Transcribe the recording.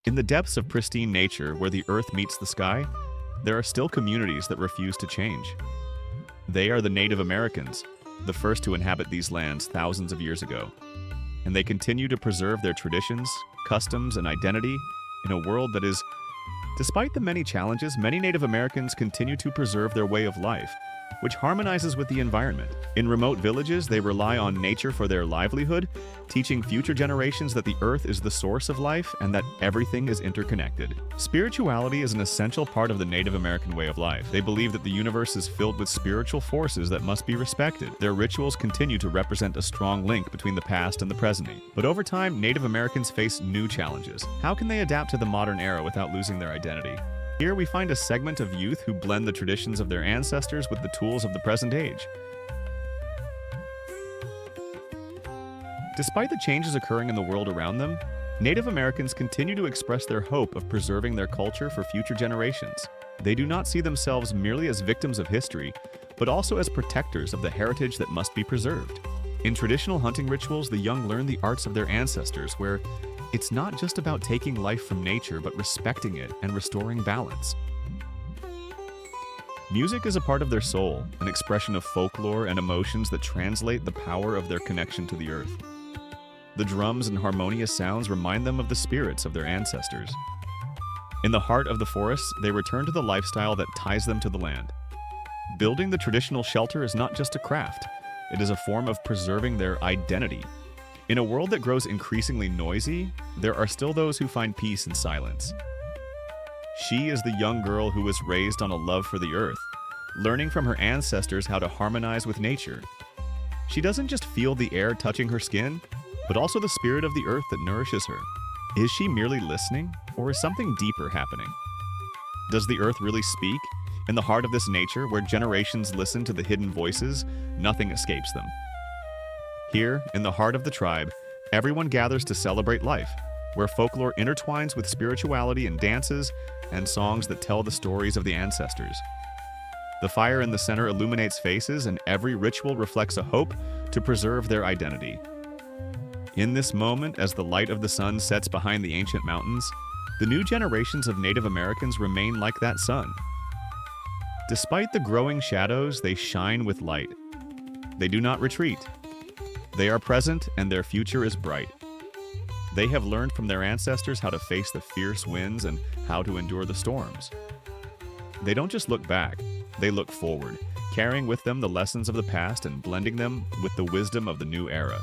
In the depths of pristine nature where the earth meets the sky, there are still communities that refuse to change. They are the Native Americans, the first to inhabit these lands thousands of years ago. And they continue to preserve their traditions, customs, and identity in a world that is, despite the many challenges, many Native Americans continue to preserve their way of life, which harmonizes with the environment. In remote villages, they rely on nature for their livelihood, teaching future generations that the earth is the source of life and that everything is interconnected. Spirituality is an essential part of the Native American way of life. They believe that the universe is filled with spiritual forces that must be respected. Their rituals continue to represent a strong link between the past and the present. But over time, Native Americans face new challenges. How can they adapt to the modern era without losing their identity? Here we find a segment of youth who blend the traditions of their ancestors with the tools of the present age. Despite the changes occurring in the world around them, Native Americans continue to express their hope of preserving their culture for future generations. They do not see themselves merely as victims of history, but also as protectors of the heritage that must be preserved. In traditional hunting rituals, the young learn the arts of their ancestors, where it's not just about taking life from nature, but respecting it and restoring balance. Music is a part of their soul, an expression of folklore and emotions that translate the power of their connection to the earth. The drums and harmonious sounds remind them of the spirits of their ancestors. In the heart of the forests, they return to the lifestyle that ties them to the land. Building the traditional shelter is not just a craft, it is a form of preserving their identity. In a world that grows increasingly noisy, there are still those who find peace in silence. She is the young girl who was raised on a love for the earth, learning from her ancestors how to harmonize with nature. She doesn't just feel the air touching her skin, but also the spirit of the earth that nourishes her. Is she merely listening, or is something deeper happening? Does the earth really speak? In the heart of this nature, where generations listen to the hidden voices, nothing escapes them. Here, in the heart of the tribe, everyone gathers to celebrate life, where folklore intertwines with spirituality in dances and songs that tell the stories of the ancestors. The fire in the center illuminates faces, and every ritual reflects a hope to preserve their identity. In this moment, as the light of the sun sets behind the ancient mountains, the new generations of Native Americans remain like that sun. Despite the growing shadows, they shine with light. They do not retreat. They are present, and their future is bright. They have learned from their ancestors how to face the fierce winds and how to endure the storms. They don't just look back, they look forward, carrying with them the lessons of the past and blending them with the wisdom of the new era.